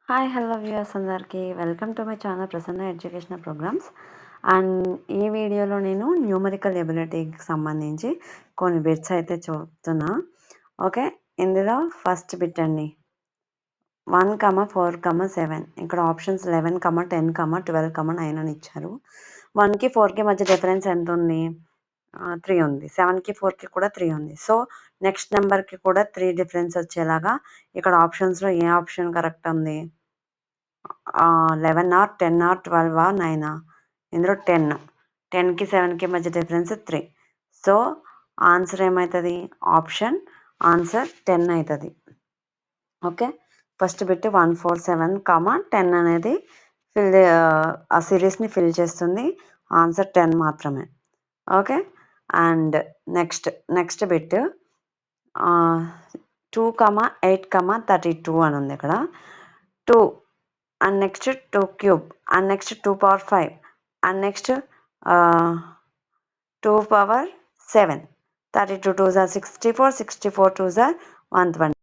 Hi hello viewers అందరికీ welcome to my channel Prasanna educational programmes. And ఈ వీడియోలో నేను న్యూమరికల్ ఎబిలిటీకి సంబంధించి కొన్ని బిట్స్ అయితే చూపుతున్నా. ఓకే, ఇందులో ఫస్ట్ బిట్ అండి 1,4,7. ఇక్కడ ఆప్షన్స్ 11, 10, 12, 9 అని ఇచ్చారు. 1కి 4కి మధ్య డిఫరెన్స్ ఎంత ఉంది? 3 ఉంది. 7కి 4కి కూడా 3 ఉంది. సో నెక్స్ట్ నెంబర్కి కూడా 3 డిఫరెన్స్ వచ్చేలాగా ఇక్కడ ఆప్షన్స్లో ఏ ఆప్షన్ కరెక్ట్ ఉంది? 11 ఆర్ 10 ఆర్ 12 ఆర్ 9. ఇందులో 10కి 7కి మధ్య డిఫరెన్స్ 3. సో ఆన్సర్ ఏమవుతుంది? ఆన్సర్ 10 అవుతుంది. ఓకే, ఫస్ట్ బిట్ 147, 10 అనేది ఆ సిరీస్ని ఫిల్ చేస్తుంది. ఆన్సర్ 10 మాత్రమే. ఓకే, అండ్ నెక్స్ట్ బిట్ 2, 8, 32 అని ఉంది. ఇక్కడ 2 and next 2 cube and next 2 power 5 and next 2 power 7. 32 2s are 64, 64 2s are 120.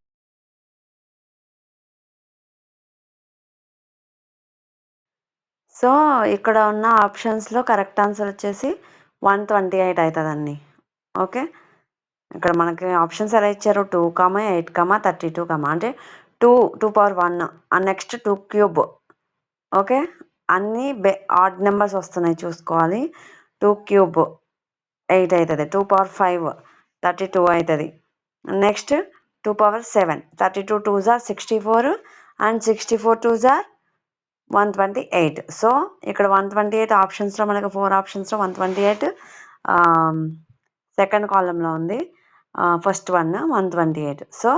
So ఇక్కడ ఉన్న ఆప్షన్స్లో కరెక్ట్ ఆన్సర్ వచ్చేసి 128 అవుతుందండి. ఓకే, ఇక్కడ మనకి ఆప్షన్స్ ఎలా ఇచ్చారు? 2, 8, 32, అంటే 2 power 1 and next 2 cube. Okay, అన్నీ ఆడ్ నెంబర్స్ వస్తున్నాయి చూసుకోవాలి. 2 క్యూబ్ 8 అవుతుంది. 2 power 5 32 అవుతుంది. Next 2 power 7 32 2s are 64 and 64 2s are 128. So ఇక్కడ 128 ఆప్షన్స్లో మనకు 4 ఆప్షన్స్లో 128 సెకండ్ కాలంలో ఉంది. ఫస్ట్ 128. సో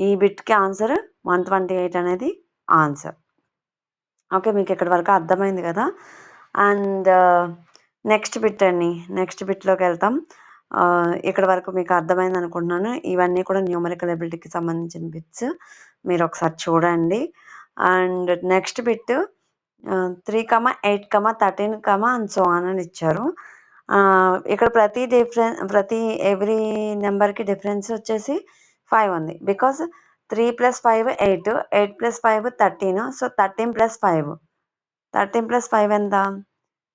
ఈ బిట్కి ఆన్సర్ 128 అనేది ఆన్సర్. ఓకే, మీకు ఇక్కడ వరకు అర్థమైంది కదా? అండ్ నెక్స్ట్ బిట్ అండి, నెక్స్ట్ బిట్లోకి వెళ్తాం. ఇక్కడ వరకు మీకు అర్థమైంది అనుకుంటున్నాను. ఇవన్నీ కూడా న్యూమరికల్ ఎబిలిటీకి సంబంధించిన బిట్స్, మీరు ఒకసారి చూడండి. And next bit 3, 8, 13, and so on అని ఇచ్చారు. ఇక్కడ ప్రతి ఎవ్రీ నెంబర్కి డిఫరెన్స్ వచ్చేసి 5 ఉంది. బికాస్ 3 + 5 8, 8 + 5 13. సో 13 + 5 ఎంత?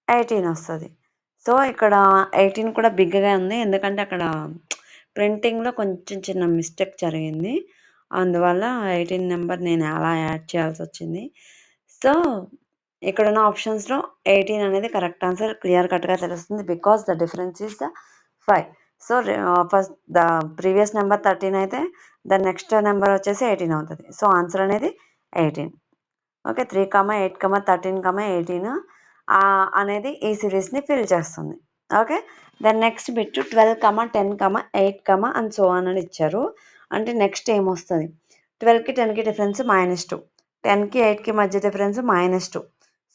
18 వస్తుంది. సో ఇక్కడ 18 కూడా బిగ్గా ఉంది, ఎందుకంటే అక్కడ ప్రింటింగ్లో కొంచెం చిన్న మిస్టేక్ జరిగింది. అందువల్ల 18 నెంబర్ నేను అలా యాడ్ చేయాల్సి వచ్చింది. సో ఇక్కడ ఉన్న ఆప్షన్స్లో 18 అనేది కరెక్ట్ ఆన్సర్. క్లియర్ కట్గా తెలుస్తుంది, because the difference is the 5. So first the previous number 13 అయితే ద నెక్స్ట్ నెంబర్ వచ్చేసి 18 అవుతుంది. సో ఆన్సర్ అనేది 18. ఓకే, 3, 8, 13, 18 అనేది ఈ సిరీస్ని ఫిల్ చేస్తుంది. Okay, then next bit 12, 10, 8, and so on అని ఇచ్చారు. అంటే నెక్స్ట్ ఏమొస్తుంది? 12కి 10కి డిఫరెన్స్ -2, 10కి 8కి మధ్య డిఫరెన్స్ -2.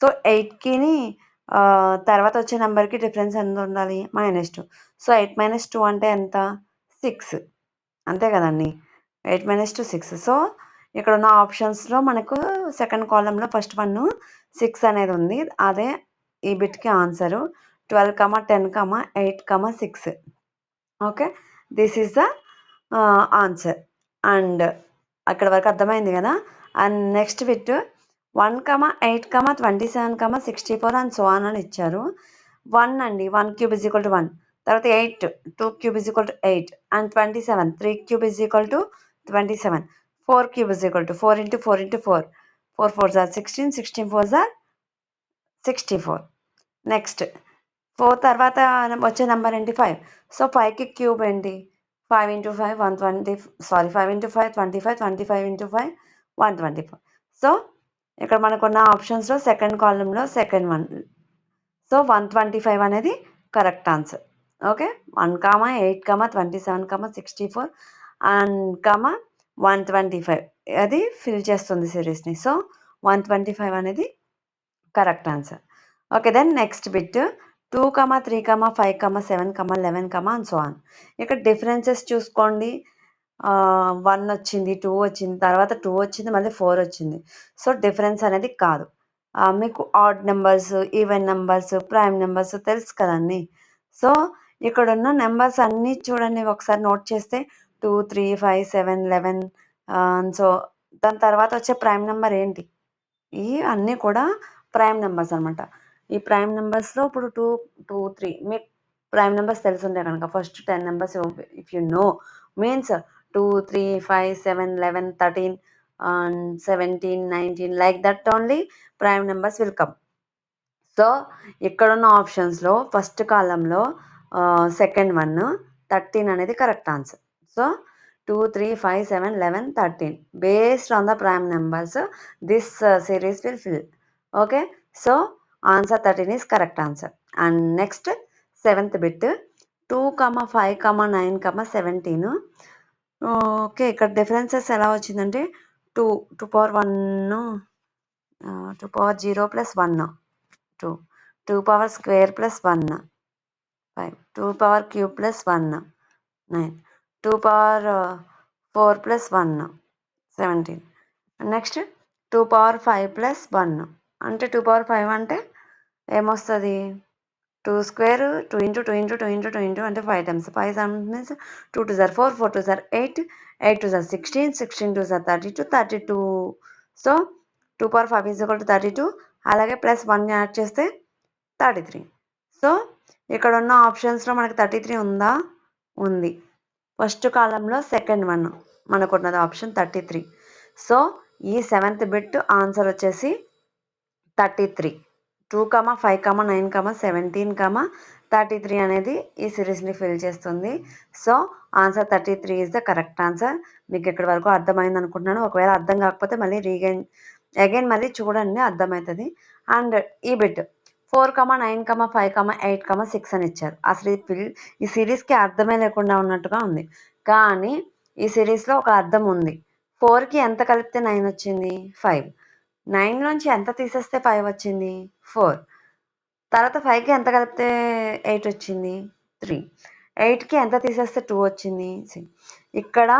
సో 8కి తర్వాత వచ్చే నెంబర్కి డిఫరెన్స్ ఎంత ఉండాలి? -2. సో 8 - 2 అంటే ఎంత? 6. అంతే కదండి, 8 - 2 6. సో ఇక్కడ ఉన్న ఆప్షన్స్లో మనకు సెకండ్ కాలంలో ఫస్ట్ 6 అనేది ఉంది. అదే ఈ బిట్కి answer. 12, 10, 8, 6. Okay, this is the answer. And అక్కడ వరకు అర్థమైంది కదా? And next bit 1, 8, 27, 64 and so on అని ఇచ్చారు. 1 అండి, 1 క్యూబ్ = 1. తర్వాత 8, 2 cube = 8 and 27, 3 cube = 27. 4 cube = 4 × 4 × 4. 4 4s are 16, 16 4s are 64. Next 4 తర్వాత వచ్చే నెంబర్ ఏంటి? 5. సో 5కి క్యూబ్ ఏంటి? 5 × 5 120, 5 × 5 25, 25 × 5 124. సో ఇక్కడ మనకున్న ఆప్షన్స్లో సెకండ్ కాలంలో సెకండ్ వన్. సో 125 అనేది కరెక్ట్ ఆన్సర్. ఓకే, 1, 8, 27, 64 అండ్ 125 అది ఫిల్ చేస్తుంది సిరీస్ని. సో 125 అనేది correct answer. Okay, then next bit 2, 3, 5, 7, 11, and so on. ఇక్కడ డిఫరెన్సెస్ చూసుకోండి. 1 వచ్చింది, 2 వచ్చింది, తర్వాత 2 వచ్చింది, మళ్ళీ 4 వచ్చింది. సో డిఫరెన్స్ అనేది కాదు. మీకు odd numbers, even numbers, prime numbers తెలుసు కదండి. సో ఇక్కడ ఉన్న నెంబర్స్ అన్నీ చూడండి, ఒకసారి నోట్ చేస్తే 2, 3, 5, 7, 11. సో దాని తర్వాత వచ్చే ప్రైమ్ నెంబర్ ఏంటి? ఈ అన్నీ కూడా ప్రైమ్ నెంబర్స్ అనమాట. ఈ ప్రైమ్ నెంబర్స్‌లో ఇప్పుడు 2, 2, 3 మీకు ప్రైమ్ నెంబర్స్ తెలిసుంటే గనక first 10 numbers if you know means 2, 3, 5, 7, 11, 13 and 17, 19 like that only prime numbers will come. So ఇక్కడున్న ఆప్షన్స్‌లో ఫస్ట్ కాలమ్‌లో సెకండ్ వన్ 13 అనేది correct answer. So 2, 3, 5, 7, 11, 13 based on the prime numbers this series will fill. Okay, so answer 13 is correct answer. And next seventh bit 2, 5, 9, 17. Okay, ఇక్కడ differences ఎలా వచ్చిందంటే 2 2 power 1 2 power 0 plus 1 2 2 power square plus 1 5 2 power cube plus 1 9 2 power 4 plus 1 17. Next 2 power 5 plus 1 అంటే 2 power 5 అంటే ఏమొస్తుంది 2 square 2 into 2 into 2 into 2 into అంటే 5 times 5 times means 2 2 sir 4 4 2 sir 8 8 2 sir 16 16 2 sir 32 32. So 2 power 5 is equal to 32 అలాగే plus 1 add చేస్తే 33. So ఇక్కడ ఉన్న ఆప్షన్స్లో మనకి 33 ఉందా? ఉంది. ఫస్ట్ కాలంలో సెకండ్ వన్ మనకున్నది ఆప్షన్ 33. సో ఈ సెవెంత్ బిట్ ఆన్సర్ వచ్చేసి 33. 2, 5, 9, 17, 33 అనేది ఈ సిరీస్ని ఫిల్ చేస్తుంది. So answer 33 is the correct answer. మీకు ఇక్కడి వరకు అర్థమైంది అనుకుంటున్నాను. ఒకవేళ అర్థం కాకపోతే మళ్ళీ అగైన్ మళ్ళీ చూడండి, అర్థమవుతుంది. అండ్ ఈ బిట్ 4, 9, 5, 8, 6 అని ఇచ్చారు. అసలు ఈ సిరీస్కి అర్థమే లేకుండా ఉన్నట్టుగా ఉంది. కానీ ఈ సిరీస్లో ఒక అర్థం ఉంది. 4కి ఎంత కలిపితే 9 వచ్చింది? 5. 9 నుంచి ఎంత తీసేస్తే 5 వచ్చింది? 4. తర్వాత 5కి ఎంత కలిపితే 8 వచ్చింది? 3. 8కి ఎంత తీసేస్తే 2 వచ్చింది? 6. ఇక్కడ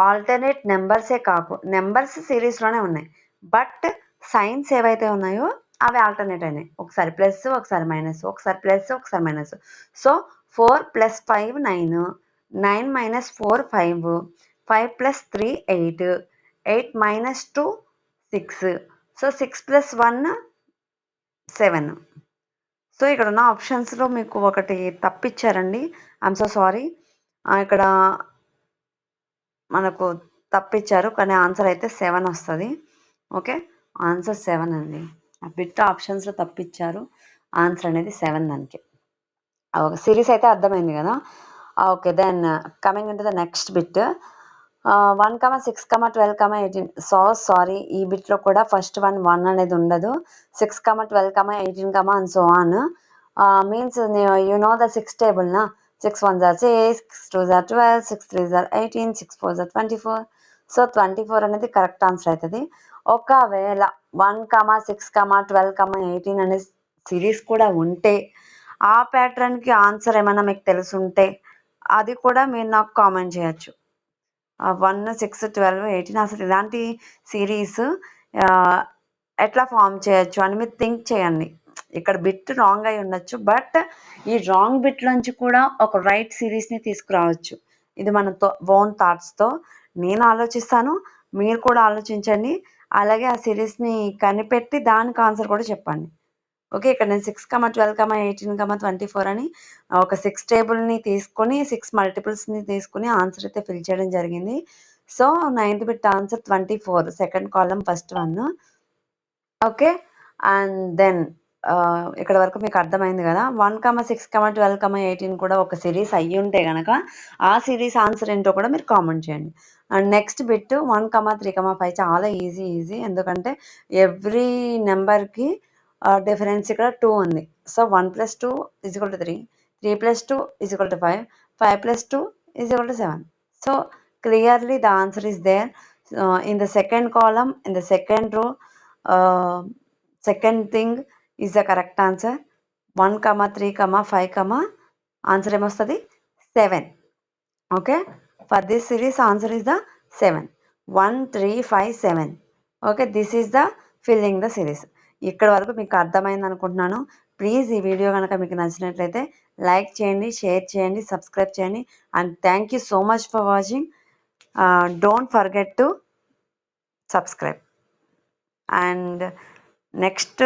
ఆల్టర్నేట్ నెంబర్స్ సిరీస్లోనే ఉన్నాయి. బట్ సైన్స్ ఏవైతే ఉన్నాయో అవి ఆల్టర్నేట్ అయినాయి. ఒకసారి ప్లస్, ఒకసారి మైనస్, ఒకసారి ప్లస్, ఒకసారి మైనస్. సో 4 + 5 9, 9 - 4 5, 5 + 3 8, 8 - 2 6. సో 6 + 1 7. సో ఇక్కడ ఉన్న ఆప్షన్స్లో మీకు ఒకటి తప్పిచ్చారండి. I'm so sorry. ఇక్కడ మనకు తప్పిచ్చారు, కానీ ఆన్సర్ అయితే 7 వస్తుంది. ఓకే, ఆన్సర్ 7 అండి. ఆ బిట్ ఆప్షన్స్లో తప్పిచ్చారు. ఆన్సర్ అనేది 7 దానికి. ఓకే, సిరీస్ అయితే అర్థమైంది కదా. Okay, then coming in to the next bit 1, 6, 12, 18. So sorry, ఈ బిట్లో కూడా ఫస్ట్ 1 అనేది ఉండదు. 6, 12, 18, and so on. Means you know the 6 table na. 6 1s are 6, 6 2s are 12, 6 3s are 18, 6 4s are 24. So 24 అనేది correct answer అవుతుంది. ఒకవేళ 1, 6, 12, 18 అనే series కూడా ఉంటే ఆ ప్యాటర్న్కి ఆన్సర్ ఏమైనా మీకు తెలుసుంటే అది కూడా మీరు నాకు కామెంట్ చేయొచ్చు. 1, 6, 12, 18 అసలు ఇలాంటి సిరీస్ ఎట్లా ఫామ్ చేయొచ్చు అని మీరు థింక్ చేయండి. ఇక్కడ బిట్ రాంగ్ అయి ఉండొచ్చు, బట్ ఈ రాంగ్ బిట్ నుంచి కూడా ఒక రైట్ సిరీస్ని తీసుకురావచ్చు. ఇది మన ఓన్ థాట్స్తో నేను ఆలోచిస్తాను, మీరు కూడా ఆలోచించండి. అలాగే ఆ సిరీస్ని కనిపెట్టి దానికి ఆన్సర్ కూడా చెప్పండి. ఓకే, ఇక్కడ నేను 6, 12, 18, 24 అని ఒక 6 టేబుల్ని తీసుకొని 6 మల్టిపుల్స్ని తీసుకుని ఆన్సర్ అయితే ఫిల్ చేయడం జరిగింది. So 9th bit answer 24, second column first one. Okay, and then ఇక్కడ వరకు మీకు అర్థమైంది కదా. 1, 6, 12, 18 కూడా ఒక సిరీస్ అయ్యి ఉంటే కనుక ఆ సిరీస్ ఆన్సర్ ఏంటో కూడా మీరు కామెంట్ చేయండి. అండ్ నెక్స్ట్ బిట్ 1, 3, 5 చాలా ఈజీ. ఎందుకంటే ఎవ్రీ నెంబర్కి డిఫరెన్స్ ఇక్కడ 2 ఉంది. So 1 + 2 = 3, 3 + 2 = 5, 5 + 2 = 7. So clearly the answer is there in the second column, in the second row. Second thing is the correct answer. 1, 3, 5, answer ఏమొస్తుంది 7. Okay, for this series answer is the 7. 1, 3, 5, 7. Okay, this is the filling the series. ఇక్కడ వరకు మీకు అర్థమైంది అనుకుంటున్నాను. Please ఈ video కనుక మీకు నచ్చినట్లయితే లైక్ చేయండి, షేర్ చేయండి, సబ్స్క్రైబ్ చేయండి. And thank you so much for watching. Don't forget to subscribe. And next